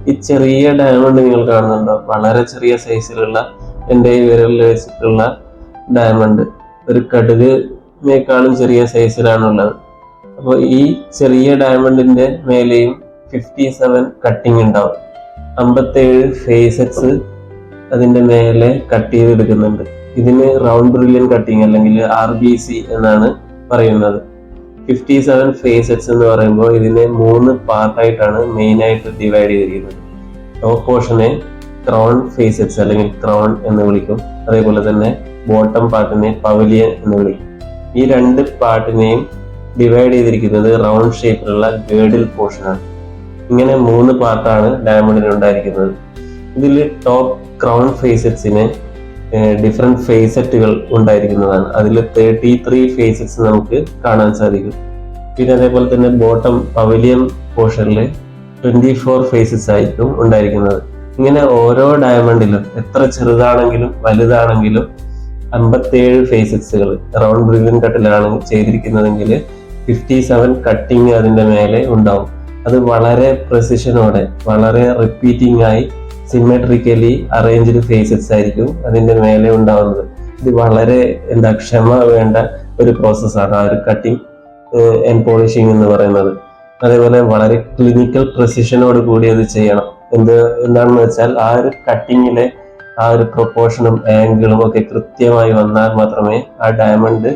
ഈ ചെറിയ ഡയമണ്ട് നിങ്ങൾ കാണുന്നുണ്ടോ? വളരെ ചെറിയ സൈസിലുള്ള എൻ്റെ ഈ വിരലിൽ വെച്ചിട്ടുള്ള ഡയമണ്ട് ഒരു കടുകിനേക്കാളും ചെറിയ സൈസിലാണുള്ളത്. അപ്പോൾ ഈ ചെറിയ ഡയമണ്ടിന്റെ മേലെയും 57 കട്ടിങ് ഉണ്ടാവും. 57 ഫേസറ്റ്സ് അതിന്റെ മേലെ കട്ട് ചെയ്തെടുക്കുന്നുണ്ട്. ഇതിന് റൗണ്ട് ബ്രില്യൻ കട്ടിങ് അല്ലെങ്കിൽ RBC എന്നാണ് പറയുന്നത്. 57 ഫേസറ്റ്സ് എന്ന് പറയുമ്പോൾ ഇതിനെ 3 പാർട്ടായിട്ടാണ് മെയിൻ ആയിട്ട് ഡിവൈഡ് ചെയ്തിരിക്കുന്നത്. ടോപ്പ് പോർഷനെ ക്രൗൺ ഫേസറ്റ്സ് അല്ലെങ്കിൽ ക്രൗൺ എന്ന് വിളിക്കും. അതേപോലെ തന്നെ ബോട്ടം പാർട്ടിനെ പവലിയൻ എന്ന് വിളിക്കും. ഈ 2 പാർട്ടിനെയും ഡിവൈഡ് ചെയ്തിരിക്കുന്നത് റൗണ്ട് ഷേപ്പിലുള്ള ഗേഡിൽ പോർഷനാണ്. ഇങ്ങനെ 3 പാർട്ടാണ് ഡയമണ്ടിന് ഉണ്ടായിരിക്കുന്നത്. ഇതിൽ ടോപ്പ് ക്രൗൺ ഫേസറ്റ്സിന് ഡിഫറെന്റ് ഫേസറ്റുകൾ ഉണ്ടായിരിക്കുന്നതാണ്. അതിൽ 33 ഫേസറ്റ്സ് നമുക്ക് കാണാൻ സാധിക്കും. പിന്നെ അതേപോലെ തന്നെ ബോട്ടം പവലിയൻ പോർഷനിൽ 24 ഫേസസ് ആയിരിക്കും ഉണ്ടായിരിക്കുന്നത്. ഇങ്ങനെ ഓരോ ഡയമണ്ടിലും എത്ര ചെറുതാണെങ്കിലും വലുതാണെങ്കിലും 57 ഫേസസുകൾ റൗണ്ട് ബ്രില്യൻ കട്ടിലാണ് ചെയ്തിരിക്കുന്നതെങ്കിൽ 57 കട്ടിങ് അതിന്റെ മേലെ ഉണ്ടാവും. അത് വളരെ പ്രെസിഷനോടെ വളരെ റിപ്പീറ്റിംഗ് ആയി സിമെട്രിക്കലി അറേഞ്ച്ഡ് ഫേസസ് ആയിരിക്കും അതിന്റെ മേലെ ഉണ്ടാവുന്നത്. ഇത് വളരെ ക്ഷമ വേണ്ട ഒരു പ്രോസസ്സാണ് ആ ഒരു കട്ടിങ് ആൻഡ് പോളിഷിംഗ് എന്ന് പറയുന്നത്. അതേപോലെ വളരെ ക്ലിനിക്കൽ പ്രെസിഷനോട് കൂടി അത് ചെയ്യണം. എന്താണെന്ന് വെച്ചാൽ ആ ഒരു കട്ടിങ്ങിലെ ആ ഒരു പ്രൊപ്പോർഷനും ആംഗിളും ഒക്കെ കൃത്യമായി വന്നാൽ മാത്രമേ ആ ഡയമണ്ട്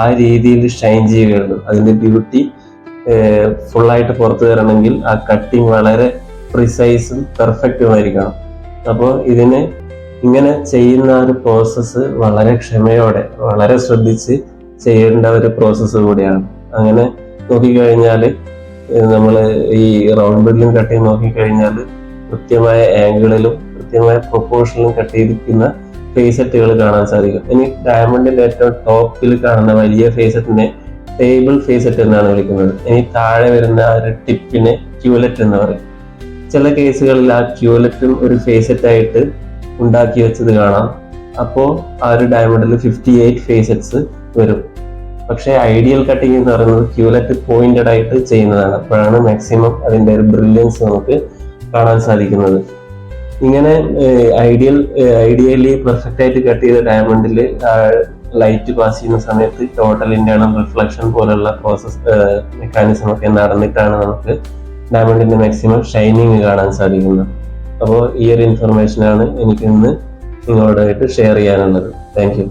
ആ രീതിയിൽ ഷൈൻ ചെയ്യുകയുള്ളൂ. അതിന്റെ ബ്യൂട്ടി ഫുള്ളായിട്ട് പുറത്തു തരണമെങ്കിൽ ആ കട്ടിങ് വളരെ പ്രിസൈസും പെർഫെക്റ്റുമായിരിക്കണം. അപ്പോൾ ഇതിന് ഇങ്ങനെ ചെയ്യുന്ന ഒരു പ്രോസസ്സ് വളരെ ക്ഷമയോടെ വളരെ ശ്രദ്ധിച്ച് ചെയ്യേണ്ട ഒരു പ്രോസസ്സ് കൂടിയാണ്. അങ്ങനെ നോക്കിക്കഴിഞ്ഞാൽ നമ്മൾ ഈ റൗണ്ട് ബ്രില്യൻ കട്ട് ചെയ്ത് നോക്കിക്കഴിഞ്ഞാൽ കൃത്യമായ ആംഗിളിലും കൃത്യമായ പ്രൊപ്പോർഷനിലും കട്ട് ചെയ്തിരിക്കുന്ന ഫേസറ്റുകൾ കാണാൻ സാധിക്കും. ഇനി ഡയമണ്ടിന്റെ ഏറ്റവും ടോപ്പിൽ കാണുന്ന വലിയ ഫേസറ്റിനെ ടേബിൾ ഫേസറ്റ് എന്നാണ് വിളിക്കുന്നത്. ഇനി താഴെ വരുന്ന ആ ഒരു ടിപ്പിനെ ക്യൂലെറ്റ് എന്ന് പറയും. ചില കേസുകളിൽ ആ ക്യൂലെറ്റും ഒരു ഫേസറ്റ് ആയിട്ട് ഉണ്ടാക്കി വെച്ചത് കാണാം. അപ്പോൾ ആ ഒരു ഡയമണ്ടിൽ 58 ഫേസറ്റ്സ് വരും. പക്ഷേ ഐഡിയൽ കട്ടിങ് എന്ന് പറയുന്നത് ക്യൂലെറ്റ് പോയിന്റഡ് ആയിട്ട് ചെയ്യുന്നതാണ്. അപ്പോഴാണ് അതിന്റെ ഒരു ബ്രില്യൻസ് നമുക്ക് കാണാൻ സാധിക്കുന്നത്. ഇങ്ങനെ ഐഡിയലി പെർഫെക്റ്റ് ആയിട്ട് കട്ട് ചെയ്ത ഡയമണ്ടിൽ ലൈറ്റ് പാസ് ചെയ്യുന്ന സമയത്ത് ടോട്ടൽ ഇന്റേണൽ റിഫ്ലക്ഷൻ പോലുള്ള പ്രോസസ് മെക്കാനിസം ഒക്കെ നടന്നിട്ടാണ് നമുക്ക് ഡയമണ്ടിന്റെ മാക്സിമം ഷൈനിങ് കാണാൻ സാധിക്കുന്നത്. അപ്പോൾ ഈ ഒരു ഇൻഫർമേഷനാണ് എനിക്ക് ഇന്ന് നിങ്ങളോടായിട്ട് ഷെയർ ചെയ്യാനുള്ളത്. Thank you.